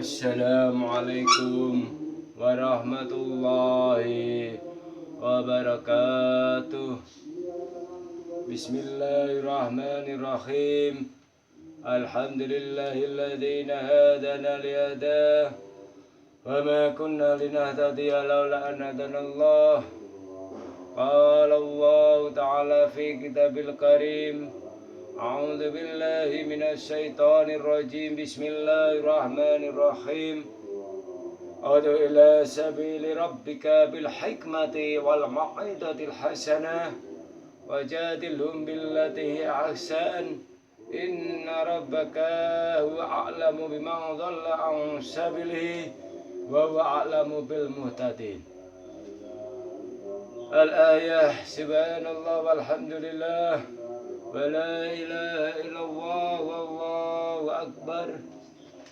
Assalamualaikum warahmatullahi wabarakatuh. Bismillahirrahmanirrahim. Alhamdulillahilladzi hadana lihadah wa ma kunna linahtadiya laula an hadanallah. Qala Allah ta'ala fi kitabil karim. A'udzu billahi minasy syaithanir rajim. Bismillahirrahmanirrahim. Adu ila sabili rabbika bil hikmati wal mau'izatil hasanah wajadilhum billati hi ahsan. Inna rabbaka huwa a'lamu biman dhalla an sabilihi wa huwa a'lamu bil muhtadin. Al-ayah subhanallah walhamdulillah wa la ilaha illallah wallahu akbar.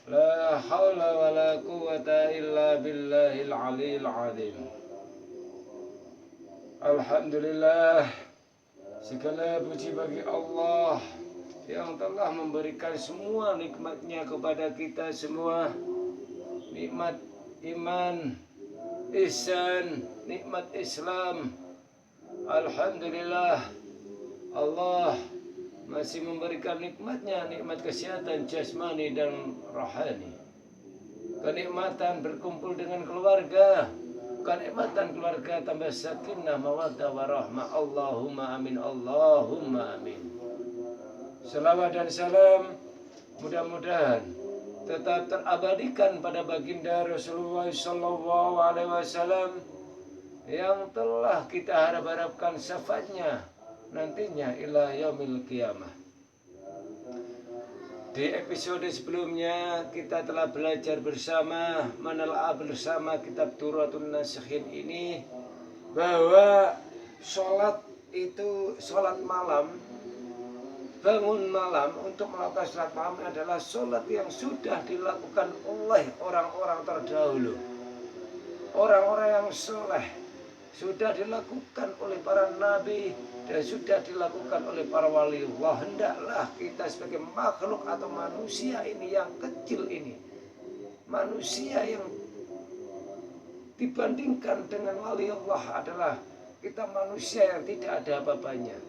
La hawla wa la quwwata illa billahil aliyil azim. Alhamdulillah, segala puji bagi Allah yang telah memberikan semua nikmatnya kepada kita semua. Nikmat iman, ihsan, nikmat Islam. Alhamdulillah, Allah masih memberikan nikmatnya, nikmat kesehatan jasmani dan rohani. Kenikmatan berkumpul dengan keluarga, kenikmatan keluarga tambah sakinah, mawaddah warahmah. Allahumma amin, Allahumma amin. Selawat dan salam mudah-mudahan tetap terabadikan pada baginda Rasulullah sallallahu alaihi wasallam yang telah kita harap-harapkan syafaatnya nantinya ila yaumil qiyamah. Di episode sebelumnya kita telah belajar bersama, menelaah bersama kitab Turatun Nasikhin ini bahwa sholat itu, sholat malam, bangun malam untuk melakukan sholat malam adalah sholat yang sudah dilakukan oleh orang-orang terdahulu, orang-orang yang soleh. Sudah dilakukan oleh para nabi dan sudah dilakukan oleh para waliullah. Hendaklah kita sebagai makhluk atau manusia ini yang kecil ini, manusia yang dibandingkan dengan waliullah adalah kita manusia yang tidak ada apa-apanya.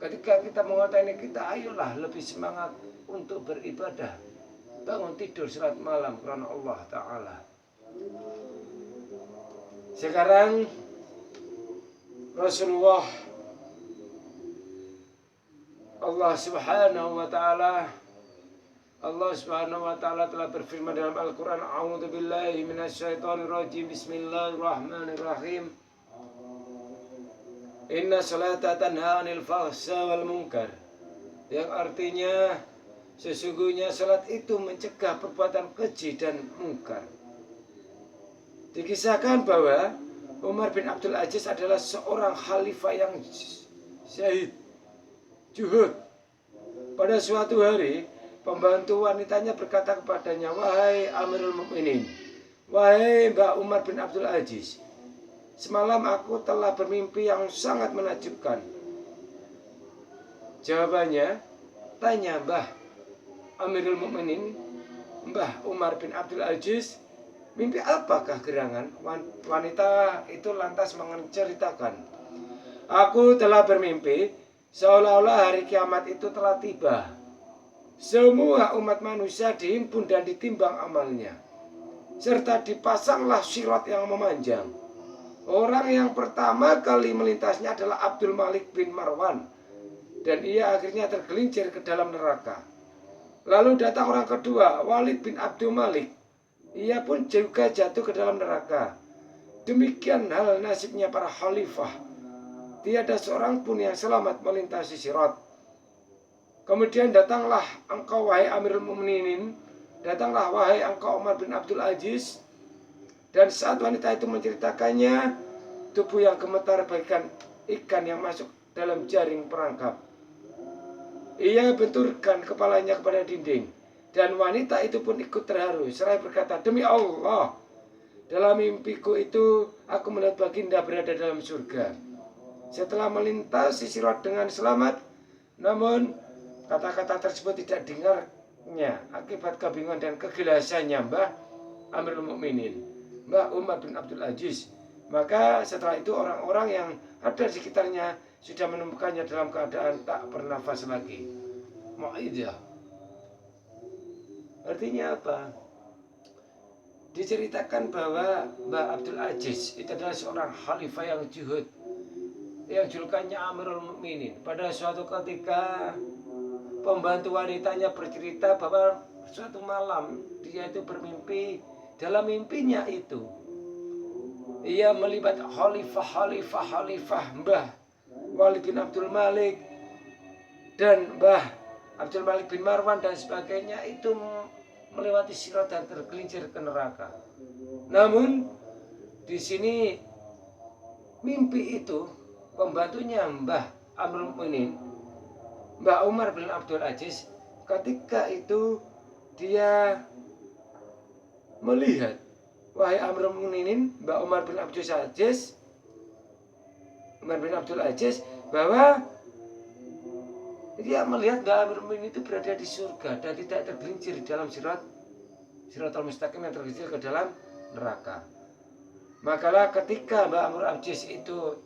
Ketika kita mengatakan ini, kita ayolah lebih semangat untuk beribadah, bangun tidur salat malam karena Allah Ta'ala. Sekarang Rasulullah Allah Subhanahu wa ta'ala telah berfirman dalam Al-Quran, A'udzu billahi minasyaitonir rajim. Bismillahirrahmanirrahim. Inna salata tanha 'anil fahsya wal munkar. Yang artinya sesungguhnya salat itu mencegah perbuatan keji dan mungkar. Dikisahkan bahwa Umar bin Abdul Aziz adalah seorang khalifah yang syahid, juhud. Pada suatu hari, pembantu wanitanya berkata kepadanya, "Wahai Amirul Mukminin, wahai Mbak Umar bin Abdul Aziz, semalam aku telah bermimpi yang sangat menakjubkan." Jawabannya, tanya Mbah Amirul Mukminin, Mbah Umar bin Abdul Aziz, mimpi apakah gerangan? Wanita itu lantas menceritakan, "Aku telah bermimpi seolah-olah hari kiamat itu telah tiba. Semua umat manusia dihimpun dan ditimbang amalnya, serta dipasanglah sirat yang memanjang. Orang yang pertama kali melintasnya adalah Abdul Malik bin Marwan, dan ia akhirnya tergelincir ke dalam neraka. Lalu datang orang kedua, Walid bin Abdul Malik. Ia pun juga jatuh ke dalam neraka. Demikian hal nasibnya para khalifah. Tiada seorang pun yang selamat melintasi sirat. Kemudian datanglah engkau wahai Amirul Mukminin, datanglah wahai engkau Umar bin Abdul Aziz." Dan saat wanita itu menceritakannya, tubuh yang gemetar bagaikan ikan yang masuk dalam jaring perangkap. Ia benturkan kepalanya kepada dinding. Dan wanita itu pun ikut terharu seraya berkata, "Demi Allah, dalam mimpiku itu aku melihat baginda berada dalam surga. Setelah melintasi sirat dengan selamat, namun kata-kata tersebut tidak akibat kebingungan dan kegilasannya Mbah Amirul Mukminin, Mbah Umar bin Abdul Aziz. Maka setelah itu orang-orang yang ada di sekitarnya sudah menemukannya dalam keadaan tak bernafas lagi. Mu'idah. Artinya apa? Diceritakan bahwa Mbah Abdul Aziz itu adalah seorang khalifah yang zuhud, yang julukannya Amirul Mukminin. Pada suatu ketika pembantu wanitanya bercerita bahwa suatu malam dia itu bermimpi. Dalam mimpinya itu ia melihat khalifah Mbah Walid bin Abdul Malik dan Mbah Abdul Malik bin Marwan dan sebagainya itu melewati sirat dan tergelincir ke neraka. Namun di sini mimpi itu pembantunya Mbah Amirul Mukminin, Mbah Umar bin Abdul Aziz, ketika itu dia melihat, wahai Amirul Mukminin, Mbah Umar bin Abdul Aziz, bahwa dia melihat Mbah Amirul Mukminin itu berada di surga dan tidak tergelincir di dalam Siratal Mustaqim yang tergelincir ke dalam neraka. Makalah ketika Mbah Amirul Aziz itu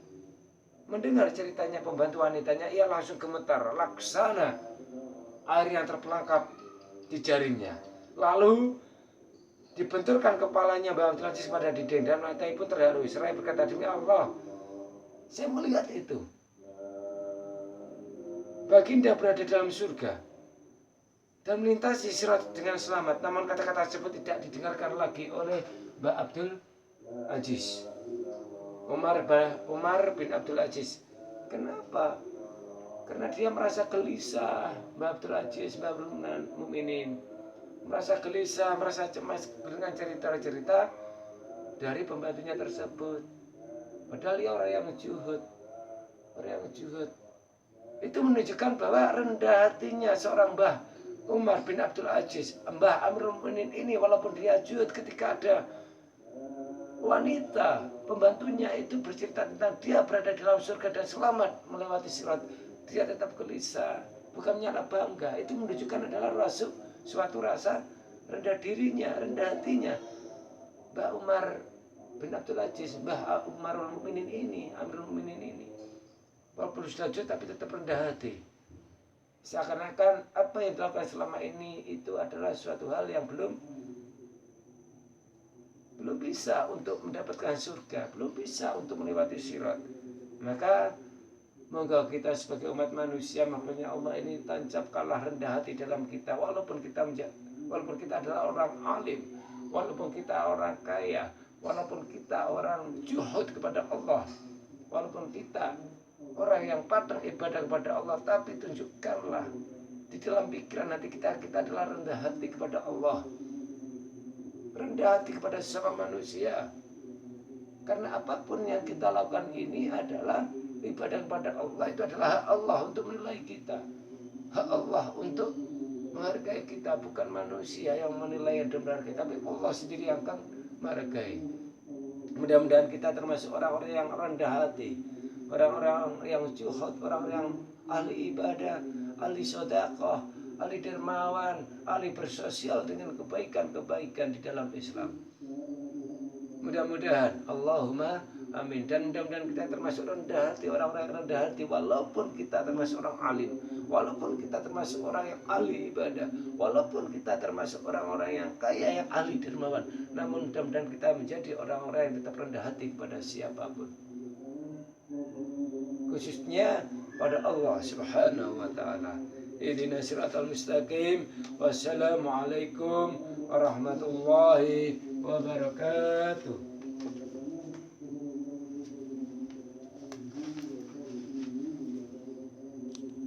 mendengar ceritanya pembantu wanitanya, ia langsung gemetar, laksana air yang terperangkap di jaringnya. Lalu dibenturkan kepalanya Mbah Abdul Aziz pada dinding dan wanita pun terharu. Seraya berkata, demi Allah, saya melihat itu. Baginda berada dalam surga dan melintasi sirat dengan selamat. Namun kata-kata tersebut tidak didengarkan lagi oleh Mbah Abdul Aziz. Umar bin Abdul Aziz. Kenapa? Karena dia merasa gelisah. Mbah Abdul Aziz, Mbah Mukminin merasa gelisah, merasa cemas dengan cerita-cerita dari pembantunya tersebut. Padahal dia orang yang zuhud. Itu menunjukkan bahwa rendah hatinya seorang Mbah Umar bin Abdul Aziz, Mbah Amirul Mukminin ini, walaupun dia zuhud, ketika ada wanita pembantunya itu bercerita tentang dia berada dalam surga dan selamat melewati sirat, dia tetap gelisah, bukan menyala bangga. Itu menunjukkan adalah suatu rasa rendah dirinya, rendah hatinya Mbah Umar bin Abdul Aziz, Mbah Umarul Mukminin ini, Amirul Mukminin ini, walaupun sudah zuhud tapi tetap rendah hati. Seakan-akan apa yang dilakukan selama ini itu adalah suatu hal yang belum bisa untuk mendapatkan surga, belum bisa untuk melewati sirat. Maka moga kita sebagai umat manusia, makhluknya Allah ini, tancapkanlah rendah hati dalam kita. Walaupun kita adalah orang alim, walaupun kita orang kaya, walaupun kita orang zuhud kepada Allah, walaupun kita orang yang patah ibadah kepada Allah, tapi tunjukkanlah di dalam pikiran hati kita adalah rendah hati kepada Allah, rendah hati kepada sesama manusia. Karena apapun yang kita lakukan ini adalah ibadah kepada Allah. Itu adalah hak Allah untuk menilai kita, hak Allah untuk menghargai kita. Bukan manusia yang menilai dan menghargai, tapi Allah sendiri yang akan menghargai. Mudah-mudahan kita termasuk orang-orang yang rendah hati, orang-orang yang zuhud, orang-orang yang ahli ibadah, ahli sedekah, ahli dermawan, ahli bersosial dengan kebaikan-kebaikan di dalam Islam. Mudah-mudahan, Allahumma amin. Dan mudah-mudahan kita termasuk rendah hati, orang-orang yang rendah hati, walaupun kita termasuk orang alim, walaupun kita termasuk orang yang ahli ibadah, walaupun kita termasuk orang-orang yang kaya, yang ahli dermawan. Namun mudah-mudahan kita menjadi orang-orang yang tetap rendah hati kepada siapapun, khususnya pada Allah Subhanahu wa ta'ala. Ihdinas siratal mustaqim. Wassalamualaikum warahmatullahi wabarakatuh.